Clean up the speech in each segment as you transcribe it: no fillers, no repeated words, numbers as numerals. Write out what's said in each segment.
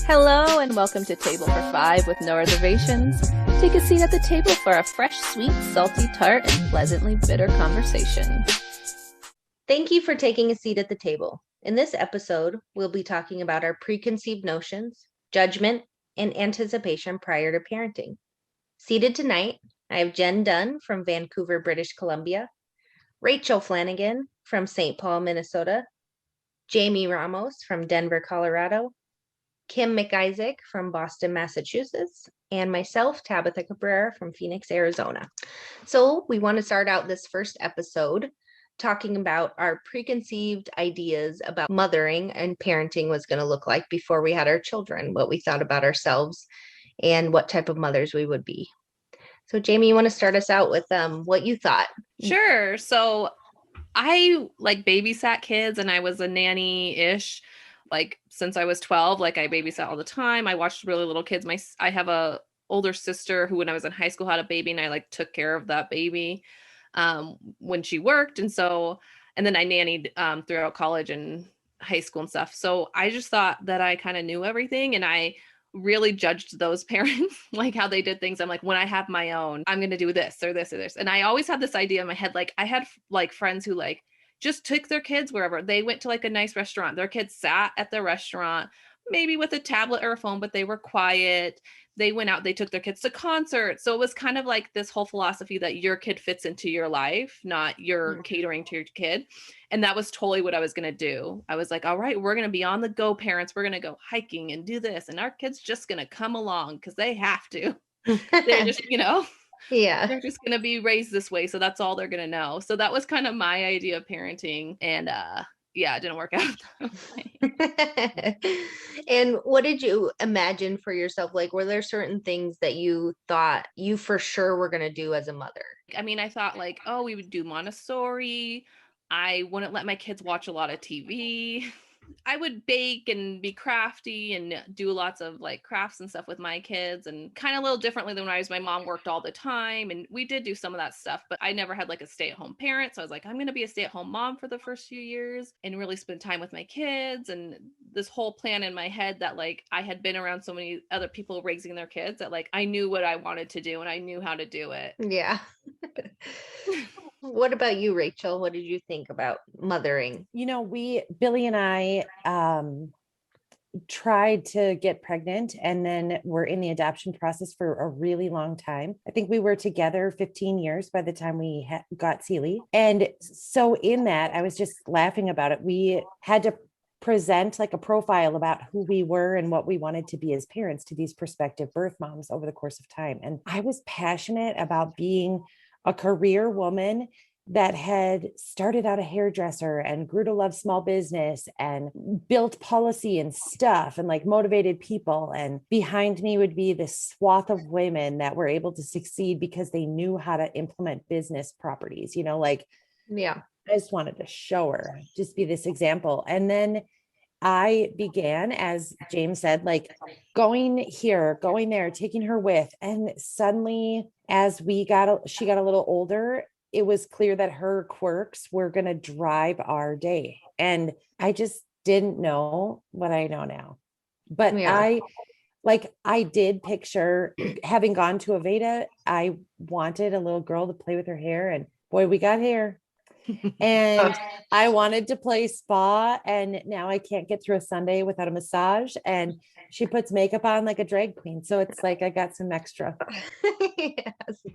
Hello and welcome to Table for Five with no reservations. Take a seat at the table for a fresh, sweet, salty, tart, and pleasantly bitter conversation. Thank you for taking a seat at the table. In this episode, we'll be talking about our preconceived notions, judgment, and anticipation prior to parenting. Seated tonight, I have Jenn Dunn from Vancouver, British Columbia, Rachel Flanagan from St. Paul, Minnesota, Jaime Ramos from Denver, Colorado, Kim McIsaac from Boston, Massachusetts, and myself, Tabitha Cabrera from Phoenix, Arizona. So we want to start out this first episode talking about our preconceived ideas about mothering and parenting was going to look like before we had our children, what we thought about ourselves, and what type of mothers we would be. So Jaime, you want to start us out with what you thought? Sure. So I babysat kids and I was a nanny-ish. Since I was 12, I babysat all the time. I watched really little kids. I have a older sister who, when I was in high school, had a baby, and I took care of that baby when she worked. And then I nannied throughout college and high school and stuff. So I just thought that I kind of knew everything, and I really judged those parents, how they did things. I'm like, when I have my own, I'm going to do this or this or this. And I always had this idea in my head. I had friends who just took their kids wherever. They went to a nice restaurant. Their kids sat at the restaurant, maybe with a tablet or a phone, but they were quiet. They went out, they took their kids to concerts. So it was kind of this whole philosophy that your kid fits into your life, not you're catering to your kid. And that was totally what I was going to do. I was like, all right, we're going to be on the go parents. We're going to go hiking and do this. And our kid's just going to come along because they have to. They're just, Yeah. they're just going to be raised this way. So that's all they're going to know. So that was kind of my idea of parenting. And it didn't work out that way. And what did you imagine for yourself? Were there certain things that you thought you for sure were going to do as a mother? I mean, I thought we would do Montessori. I wouldn't let my kids watch a lot of TV. I would bake and be crafty and do lots of crafts and stuff with my kids, and kind of a little differently than when my mom worked all the time. And we did do some of that stuff, but I never had a stay-at-home parent. So I was like, I'm going to be a stay-at-home mom for the first few years and really spend time with my kids. And this whole plan in my head that I had been around so many other people raising their kids that I knew what I wanted to do and I knew how to do it. Yeah. What about you, Rachel? What did you think about mothering? Billy and I tried to get pregnant, and then were in the adoption process for a really long time. I think we were together 15 years by the time we got Seeley. And so in that, I was just laughing about it. We had to present a profile about who we were and what we wanted to be as parents to these prospective birth moms over the course of time. And I was passionate about being a career woman that had started out a hairdresser and grew to love small business and built policy and stuff and motivated people. And behind me would be this swath of women that were able to succeed because they knew how to implement business properties, yeah. I just wanted to show her, just be this example. And then I began, as James said, going here, going there, taking her with. And suddenly, as she got a little older, it was clear that her quirks were going to drive our day. And I just didn't know what I know now. But yeah. I did picture having gone to Aveda. I wanted a little girl to play with her hair, and boy, we got hair. And I wanted to play spa, and now I can't get through a Sunday without a massage. And she puts makeup on like a drag queen. So it's I got some extra. Yes.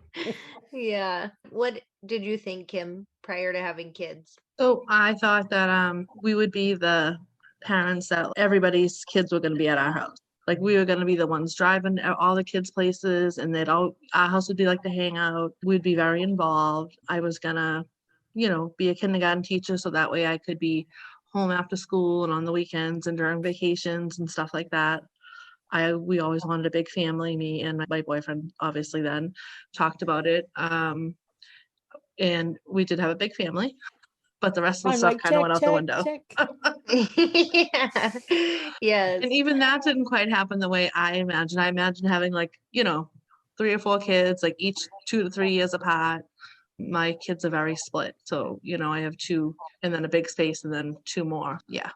Yeah. What did you think, Kim, prior to having kids? So I thought that we would be the parents that everybody's kids were going to be at our house. We were going to be the ones driving all the kids' places, and our house would be the hangout. We'd be very involved. I was going to be a kindergarten teacher, so that way I could be home after school and on the weekends and during vacations and stuff like that. We always wanted a big family. Me and my boyfriend obviously then talked about it. And we did have a big family, but the rest of the stuff kind of went out the window. Yeah. Yes. And even that didn't quite happen the way I imagined. I imagined having 3 or 4 kids, each 2 to 3 years apart. My kids are very split. So, I have 2 and then a big space and then 2 more. Yeah.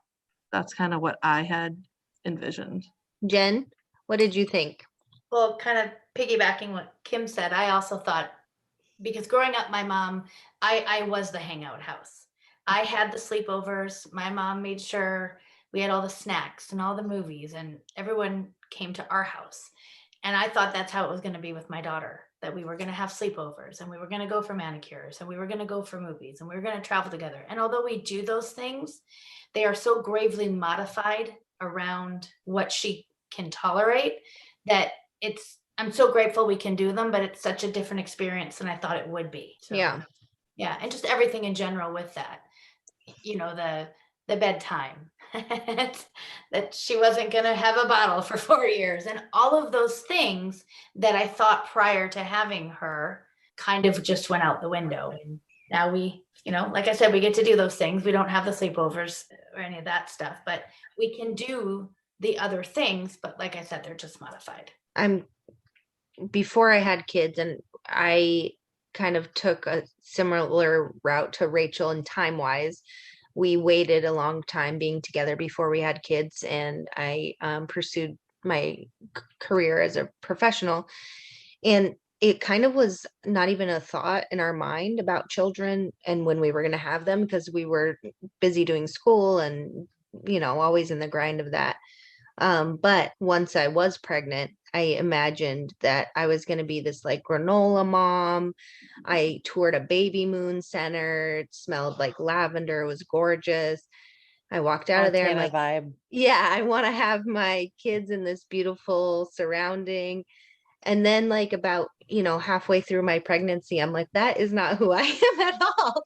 That's kind of what I had envisioned. Jen, what did you think? Well, kind of piggybacking what Kim said, I also thought, because growing up, my mom, I was the hangout house. I had the sleepovers. My mom made sure we had all the snacks and all the movies, and everyone came to our house. And I thought that's how it was going to be with my daughter, that we were going to have sleepovers and we were going to go for manicures and we were going to go for movies and we were going to travel together. And although we do those things, they are so gravely modified around what she can tolerate that I'm so grateful we can do them, but it's such a different experience than I thought it would be. So, Yeah. Yeah. And just everything in general with that, the bedtime, that she wasn't going to have a bottle for 4 years, and all of those things that I thought prior to having her kind of just went out the window. And now we, like I said, we get to do those things. We don't have the sleepovers or any of that stuff, but we can do the other things. But like I said, they're just modified. Before I had kids, and I kind of took a similar route to Rachel in time wise. We waited a long time being together before we had kids, and I pursued my career as a professional, and it kind of was not even a thought in our mind about children and when we were going to have them, because we were busy doing school and always in the grind of that. But once I was pregnant, I imagined that I was going to be this like granola mom. I toured a baby moon center. It smelled like lavender. It was gorgeous. I walked out of there. I'm like, vibe. yeah, I want to have my kids in this beautiful surrounding. And then like about, halfway through my pregnancy, I'm like, that is not who I am at all.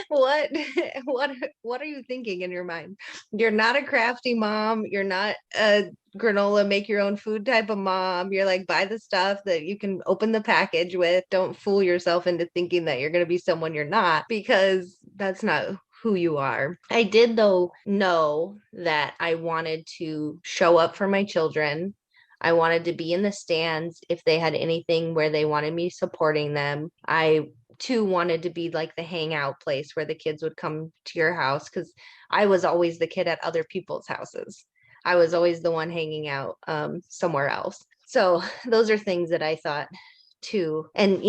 What are you thinking in your mind? You're not a crafty mom. You're not a granola, make your own food type of mom. You're like, buy the stuff that you can open the package with. Don't fool yourself into thinking that you're going to be someone you're not, because that's not who you are. I did though know that I wanted to show up for my children. I wanted to be in the stands if they had anything where they wanted me supporting them. I too wanted to be like the hangout place where the kids would come to your house, because I was always the kid at other people's houses. I was always the one hanging out somewhere else. So those are things that I thought too. And,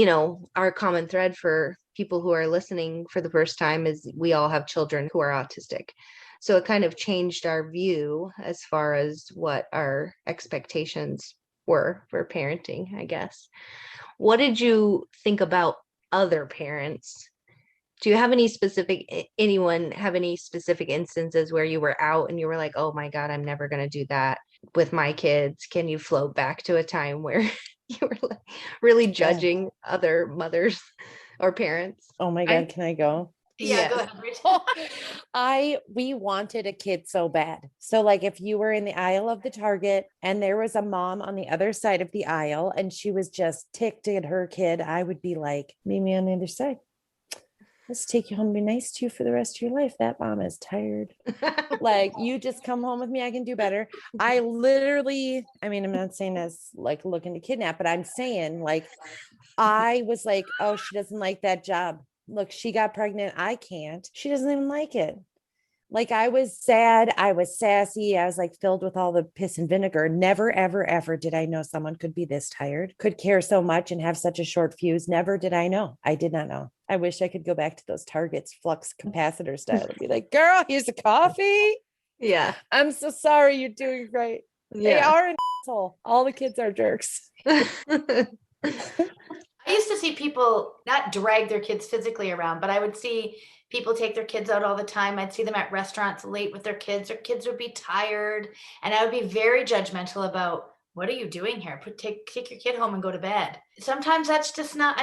our common thread for people who are listening for the first time is we all have children who are autistic. So it kind of changed our view as far as what our expectations were for parenting, I guess. What did you think about other parents? Do you have anyone have any specific instances where you were out and you were like, oh my God, I'm never going to do that with my kids? Can you float back to a time where you were like really judging other mothers or parents? Oh my God, can I go? Yeah, go ahead, Rachel. We wanted a kid so bad. So like if you were in the aisle of the Target and there was a mom on the other side of the aisle and she was just ticked at her kid, I would be like, meet me on the other side. Let's take you home and be nice to you for the rest of your life. That mom is tired. Like, you just come home with me. I can do better. I literally, I'm not saying as like looking to kidnap, but I'm saying like, I was like, oh, she doesn't like that job. Look, she got pregnant. I can't. She doesn't even like it. Like, I was sad. I was sassy. I was like filled with all the piss and vinegar. Never, ever, ever did I know someone could be this tired, could care so much and have such a short fuse. Never did I know. I did not know. I wish I could go back to those Targets flux capacitor style and be like, girl, here's a coffee. Yeah. I'm so sorry. You're doing great. Yeah. They are an asshole. All the kids are jerks. I used to see people not drag their kids physically around, but I would see people take their kids out all the time. I'd see them at restaurants late with their kids. Their kids would be tired, and I would be very judgmental about, what are you doing here? Take your kid home and go to bed. Sometimes that's just not,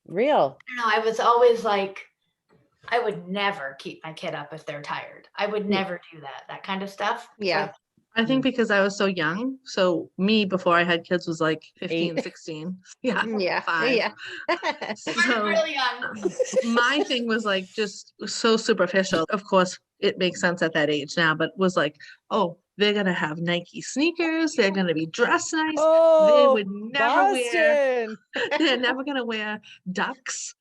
real. I was always like, I would never keep my kid up if they're tired. I would never do that kind of stuff. Yeah. I think because I was so young. So me, before I had kids, was like 15, 16. Yeah. Yeah. 5. Yeah. I'm really young. My thing was like just so superficial. Of course, it makes sense at that age now, but was like, oh, they're going to have Nike sneakers. They're going to be dressed nice. Oh, they would never they're never going to wear ducks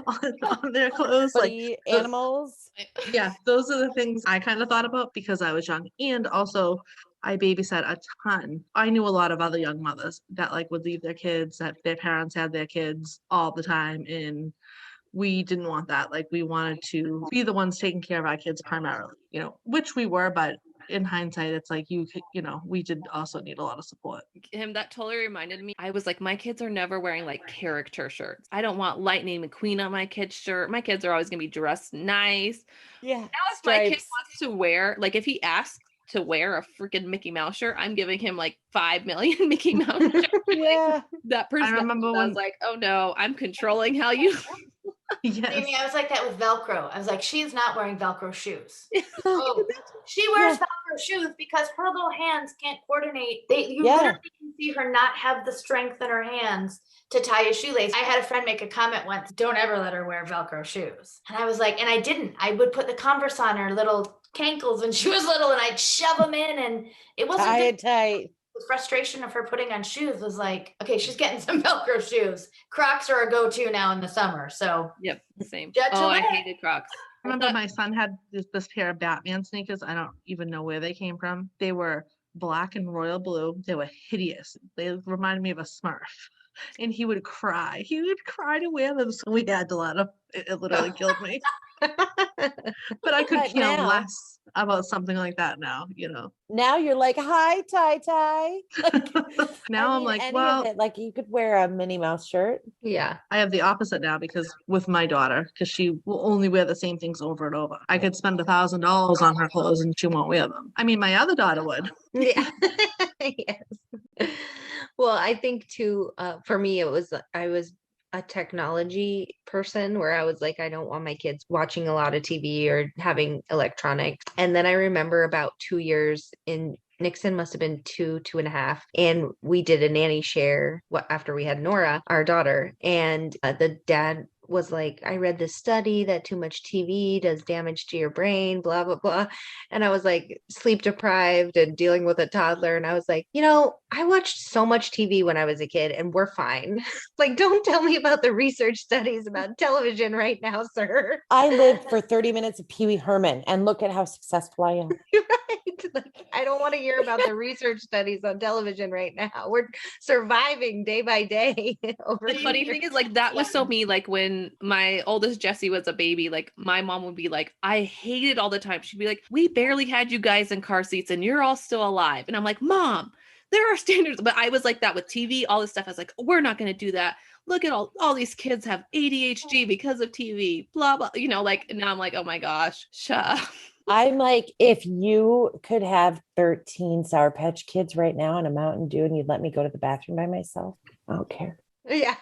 on their clothes. Like animals. Yeah, those are the things I kind of thought about because I was young. And also I babysat a ton. I knew a lot of other young mothers that like would leave their kids, that their parents had their kids all the time. And we didn't want that. Like we wanted to be the ones taking care of our kids primarily, which we were, but in hindsight, it's like we did also need a lot of support. That totally reminded me. I was like, my kids are never wearing like character shirts. I don't want Lightning McQueen on my kid's shirt. My kids are always gonna be dressed nice. Yeah. Now if my kid wants to wear, like if he asks to wear a freaking Mickey Mouse shirt, I'm giving him like 5 million Mickey Mouse shirts. Yeah. That person. I remember I was like, oh no, I'm controlling how you. Yes. Amy, I was like that with Velcro. I was like, she's not wearing Velcro shoes. Oh, she wears Velcro shoes because her little hands can't coordinate. You literally can see her not have the strength in her hands to tie a shoelace. I had a friend make a comment once, don't ever let her wear Velcro shoes. And I was like, and I didn't. I would put the Converse on her little cankles when she was little and I'd shove them in, and it wasn't tight. The frustration of her putting on shoes was like, okay, she's getting some Velcro shoes. Crocs are a go-to now in the summer. So yep, same. I hated Crocs. I remember my son had this pair of Batman sneakers. I don't even know where they came from. They were black and royal blue. They were hideous. They reminded me of a Smurf. And he would cry. He would cry to wear them. So we had to let him. It literally killed me. But I could care less about something like that now, Now you're like, hi, Ty. Now I'm like, well, like you could wear a Minnie Mouse shirt. Yeah. I have the opposite now because with my daughter, because she will only wear the same things over and over. I could spend $1,000 on her clothes and she won't wear them. I mean, my other daughter would. Yeah. Yes. Well, I think too, for me, I was a technology person where I was like, I don't want my kids watching a lot of TV or having electronics. And then I remember about 2 years in Nixon must have been 2.5. And we did a nanny share after we had Nora, our daughter. And the dad was like, I read this study that too much TV does damage to your brain, blah, blah, blah. And I was like sleep deprived and dealing with a toddler. And I was like, I watched so much TV when I was a kid and we're fine. Like, don't tell me about the research studies about television right now, sir. I lived for 30 minutes of Pee Wee Herman and look at how successful I am. Right. Like, I don't want to hear about the research studies on television right now. We're surviving day by day. The funny thing is, like, that was so me. Like, when my oldest Jessie was a baby, like, my mom would be like, I hate it all the time. She'd be like, we barely had you guys in car seats and you're all still alive. And I'm like, Mom, there are standards. But I was like that with TV, all this stuff. I was like, we're not going to do that. Look at all these kids have ADHD because of TV, blah, blah, like, and now I'm like, oh my gosh, shut up. I'm like, if you could have 13 Sour Patch Kids right now on a Mountain Dew and you'd let me go to the bathroom by myself, I don't care. Yeah.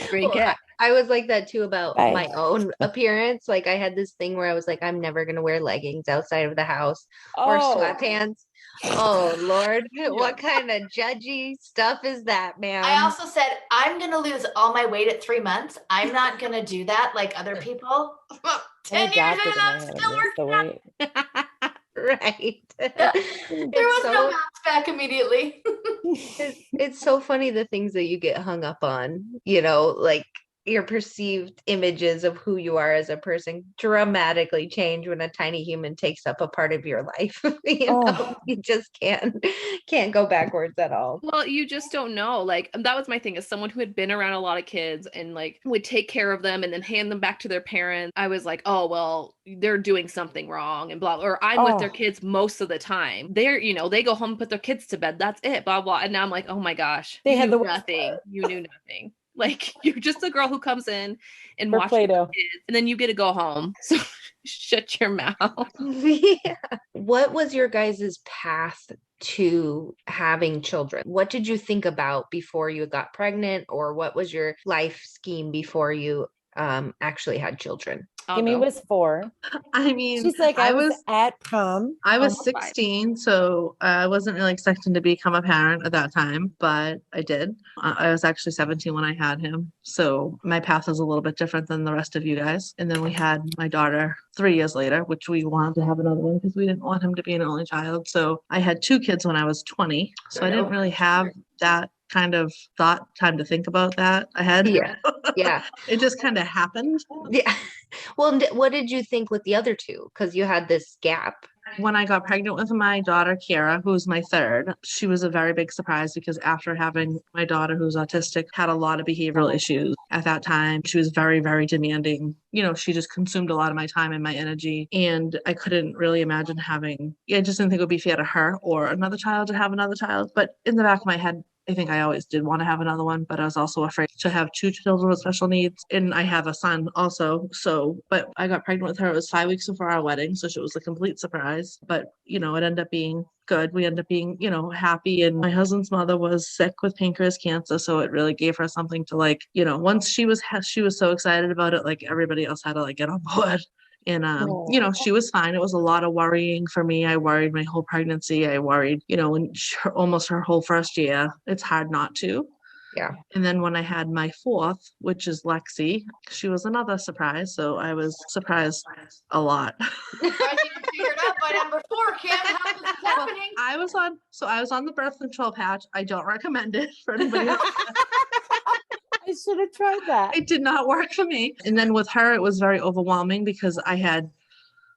Drink it. I was like that too about my own appearance. Like I had this thing where I was like, I'm never going to wear leggings outside of the house or sweatpants. Oh Lord, what kind of judgy stuff is that, man? I also said, I'm going to lose all my weight at 3 months. I'm not going to do that like other people. 10 years and I'm still working out. Right. There was no bounce back immediately. It's so funny the things that you get hung up on, like your perceived images of who you are as a person dramatically change when a tiny human takes up a part of your life. You just can't go backwards at all. Well, you just don't know. Like, that was my thing, as someone who had been around a lot of kids and like would take care of them and then hand them back to their parents. I was like, oh, well, they're doing something wrong and blah, or I'm with their kids most of the time. They're, they go home and put their kids to bed. That's it, blah, blah. And now I'm like, oh my gosh, they had nothing. You knew nothing. Like, you're just a girl who comes in and watches kids, and then you get to go home. So shut your mouth. Yeah. What was your guys' path to having children? What did you think about before you got pregnant, or what was your life scheme before you actually had children? Kimmy was 4. I mean, she's like, I was at prom. I was 16, 5. So I wasn't really expecting to become a parent at that time, but I did. I was actually 17 when I had him. So my path was a little bit different than the rest of you guys. And then we had my daughter 3 years later, which we wanted to have another one because we didn't want him to be an only child. So I had 2 kids when I was 20. So I didn't really have that kind of time to think about that ahead. Yeah. It just kind of happened. Yeah. Well, what did you think with the other 2? Because you had this gap. when I got pregnant with my daughter, Kiara, who's my third, she was a very big surprise because after having my daughter, who's autistic, had a lot of behavioral issues at that time. She was very, very demanding. You know, she just consumed a lot of my time and my energy. And I couldn't really imagine having, I just didn't think it would be fair to her or another child to have another child. But in the back of my head, I think I always did want to have another one, but I was also afraid to have two children with special needs. And I have a son also. So, but I got pregnant with her. It was 5 weeks before our wedding. So it was a complete surprise. But, you know, it ended up being good. We ended up being, you know, happy. And my husband's mother was sick with pancreas cancer. So it really gave her something to like, you know, once she was so excited about it, like everybody else had to like get on board. And, you know, she was fine. It was a lot of worrying for me. I worried my whole pregnancy. I worried, you know, almost her whole first year. It's hard not to. Yeah. And then when I had my fourth, which is Lexi, she was another surprise. So I was surprised a lot. I didn't figure it out by number 4, Kim. How is this happening? I was on the birth control patch. I don't recommend it for anybody else. I should have tried that. It did not work for me. And then with her, it was very overwhelming because I had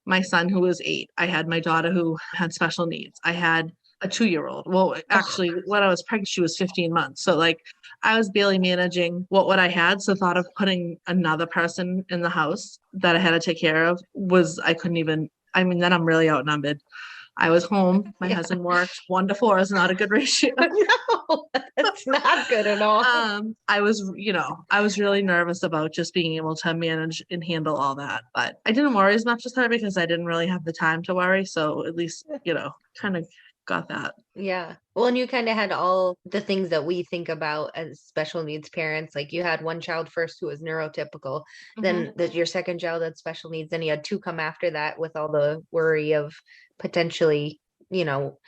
my son who was 8. I had my daughter who had special needs. I had a 2-year-old. Well, actually, when I was pregnant, she was 15 months. So like I was barely managing what I had. So thought of putting another person in the house that I had to take care of I couldn't even, I mean, then I'm really outnumbered. I was home. My husband worked. 1 to 4 is not a good ratio. No, that's not good at all. I was really nervous about just being able to manage and handle all that. But I didn't worry as much as her because I didn't really have the time to worry. So at least, you know, kind of got that. Yeah. Well, and you kind of had all the things that we think about as special needs parents. Like you had one child first who was neurotypical, then your second child had special needs, then you had 2 come after that with all the worry of potentially, you know,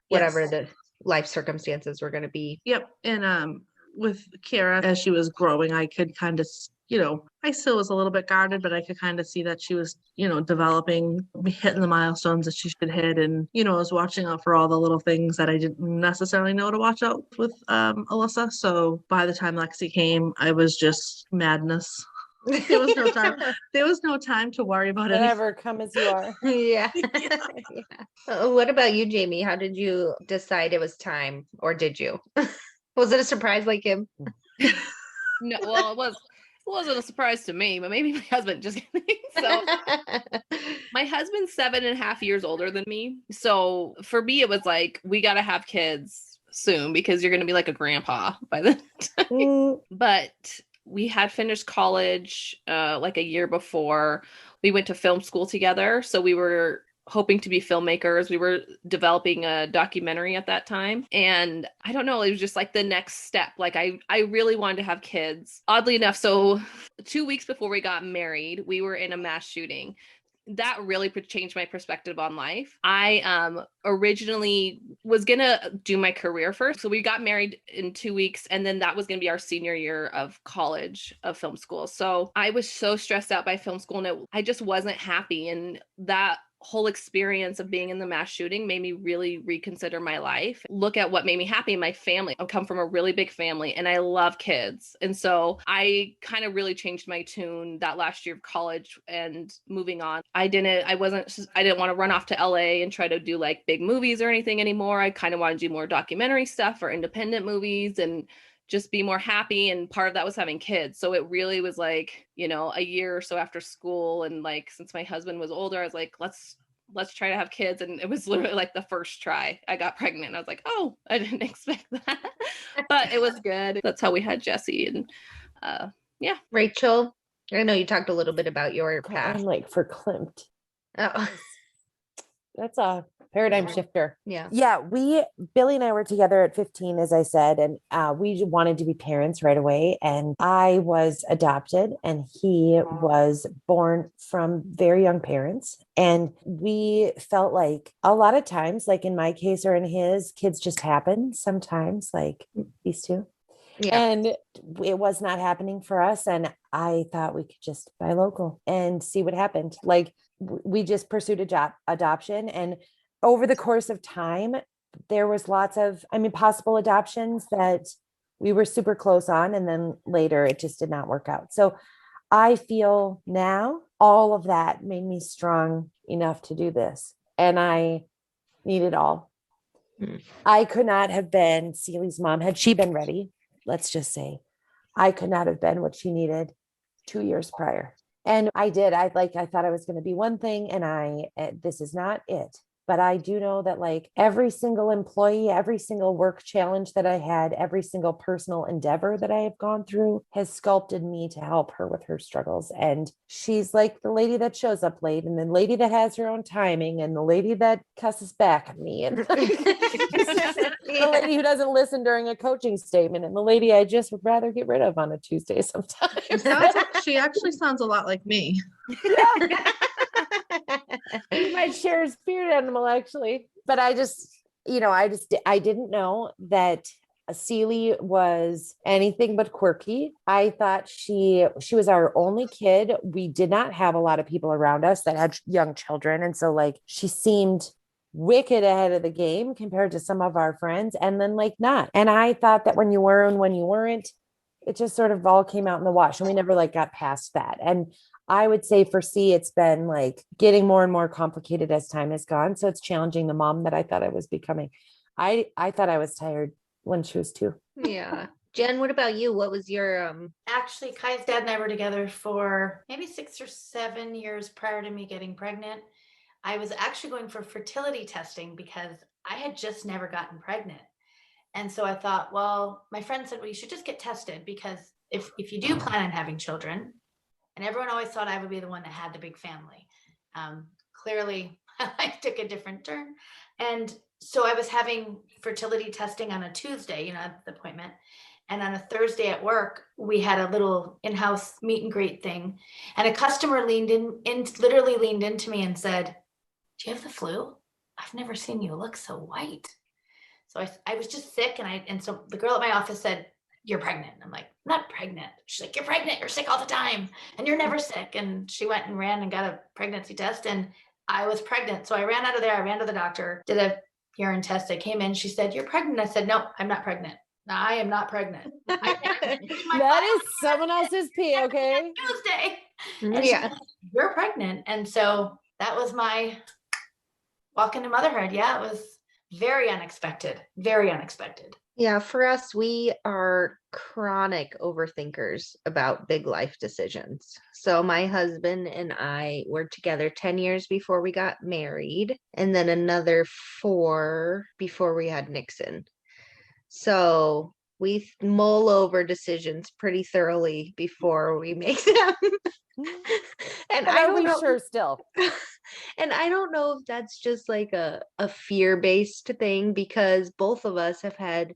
whatever the life circumstances were going to be. Yep. And with Kiara, as she was growing, I could kind of, you know, I still was a little bit guarded, but I could kind of see that she was, you know, developing, hitting the milestones that she should hit. And, you know, I was watching out for all the little things that I didn't necessarily know to watch out with Alyssa. So by the time Lexi came, I was just madness. There was no time. There was no time to worry about it. Whatever, come as you are. Yeah. What about you, Jamie? How did you decide it was time, or did you? Was it a surprise like him? No, well, it wasn't a surprise to me, but maybe my husband just so my husband's 7.5 years older than me. So for me, it was like, we got to have kids soon because you're going to be like a grandpa by then. But we had finished college like a year before. We went to film school together. So we were hoping to be filmmakers. We were developing a documentary at that time. And I don't know, it was just like the next step. Like I really wanted to have kids. Oddly enough, so 2 weeks before we got married, we were in a mass shooting. That really changed my perspective on life. I originally was going to do my career first. So we got married in 2 weeks, and then that was going to be our senior year of college, of film school. So I was so stressed out by film school, and I just wasn't happy. And that whole experience of being in the mass shooting made me really reconsider my life, look at what made me happy. My family, I come from a really big family and I love kids. And so I kind of really changed my tune that last year of college and moving on. I didn't want to run off to LA and try to do like big movies or anything anymore. I kind of want to do more documentary stuff or independent movies and just be more happy. And part of that was having kids. So it really was like, you know, a year or so after school. And like, since my husband was older, I was like, let's try to have kids. And it was literally like the first try I got pregnant. I was like, oh, I didn't expect that, but it was good. That's how we had Jesse. And yeah. Rachel, I know you talked a little bit about your path. I'm like verklempt. Oh. That's a paradigm shifter. Yeah. Yeah. Billy and I were together at 15, as I said, and we wanted to be parents right away. And I was adopted and he was born from very young parents. And we felt like a lot of times, like in my case or in his, kids just happen sometimes, like these two. Yeah. And it was not happening for us. And I thought we could just buy local and see what happened. Like we just pursued adoption. And over the course of time, there was lots of, possible adoptions that we were super close on. And then later it just did not work out. So I feel now all of that made me strong enough to do this. and I need it all. I could not have been Celie's mom had she been ready. Let's just say I could not have been what she needed 2 years prior. And I did. I thought I was going to be one thing, and this is not it. But I do know that like every single employee, every single work challenge that I had, every single personal endeavor that I have gone through has sculpted me to help her with her struggles. And she's like the lady that shows up late, and the lady that has her own timing, and the lady that cusses back at me, and the lady who doesn't listen during a coaching statement, and the lady I just would rather get rid of on a Tuesday sometimes. She actually sounds a lot like me. Yeah. We might share a spirit animal actually, but I didn't know that Celie was anything but quirky. I thought she was our only kid. We did not have a lot of people around us that had young children. And so like she seemed wicked ahead of the game compared to some of our friends, and then like not. And I thought that when you were and when you weren't, it just sort of all came out in the wash, and we never like got past that. And I would say for C, it's been like getting more and more complicated as time has gone. So it's challenging the mom that I thought I was becoming. I thought I was tired when she was 2. Yeah. Jen, what about you? What was your Actually, Kai's dad and I were together for maybe 6 or 7 years prior to me getting pregnant. I was actually going for fertility testing because I had just never gotten pregnant. And so I thought, well, my friend said, well, you should just get tested, because if you do plan on having children, and everyone always thought I would be the one that had the big family. Clearly, I took a different turn. And so I was having fertility testing on a Tuesday, the appointment. And on a Thursday at work, we had a little in-house meet and greet thing. And a customer literally leaned into me and said, do you have the flu? I've never seen you look so white. So I was just sick. And so the girl at my office said, you're pregnant. I'm like, I'm not pregnant. She's like, you're pregnant. You're sick all the time. And you're never sick. And she went and ran and got a pregnancy test. And I was pregnant. So I ran out of there. I ran to the doctor, did a urine test. I came in. She said, you're pregnant. I said, no, I'm not pregnant. No, I am not pregnant. That is someone else's pee, okay? Tuesday. And yeah. said, you're pregnant. And so that was my walk into motherhood. Yeah, it was very unexpected. Very unexpected. Yeah, for us, we are chronic overthinkers about big life decisions. So my husband and I were together 10 years before we got married, and then another 4 before we had Nixon. So we mull over decisions pretty thoroughly before we make them. And I don't know. Sure still. And I don't know if that's just like a fear-based thing, because both of us have had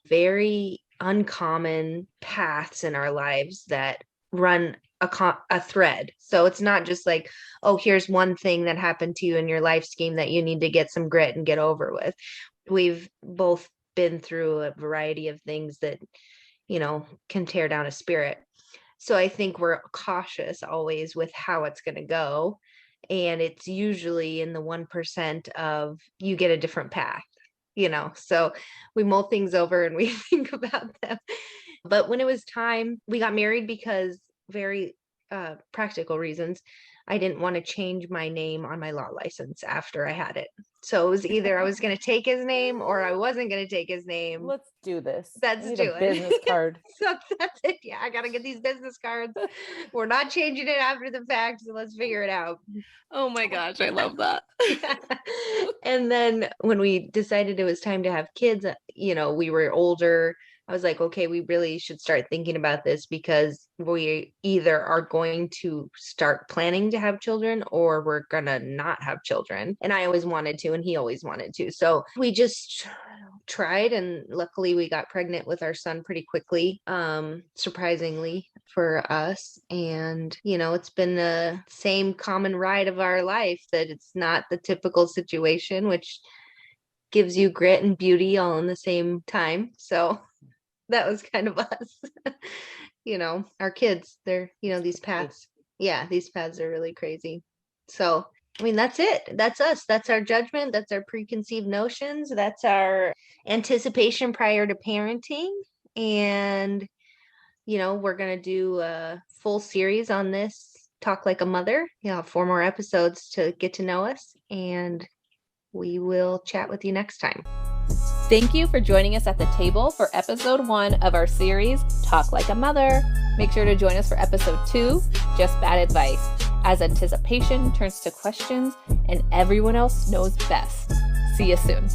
very uncommon paths in our lives that run a thread. So it's not just like, oh, here's one thing that happened to you in your life scheme that you need to get some grit and get over with. We've both been through a variety of things that, can tear down a spirit. So I think we're cautious always with how it's going to go. And it's usually in the 1% of you get a different path, so we mull things over and we think about them. But when it was time, we got married because very practical reasons. I didn't want to change my name on my law license after I had it. So it was either I was going to take his name or I wasn't going to take his name. Let's do this. Let's do it. Business card. So that's it. Yeah, I got to get these business cards. We're not changing it after the fact, so let's figure it out. Oh my gosh, I love that. Yeah. And then when we decided it was time to have kids, we were older. I was like, okay, we really should start thinking about this, because we either are going to start planning to have children or we're going to not have children. And I always wanted to, and he always wanted to. So we just tried, and luckily we got pregnant with our son pretty quickly, surprisingly for us. And, it's been the same common ride of our life, that it's not the typical situation, which gives you grit and beauty all in the same time. So that was kind of us. Our kids, they're, these paths. Yeah, these paths are really crazy. So, that's it. That's us. That's our judgment. That's our preconceived notions. That's our anticipation prior to parenting. And, we're going to do a full series on this, Talk Like a Mother. 4 more episodes to get to know us. And We will chat with you next time. Thank you for joining us at the table for episode 1 of our series, Talk Like a Mother. Make sure to join us for episode 2, Just Bad Advice, as anticipation turns to questions and everyone else knows best. See you soon.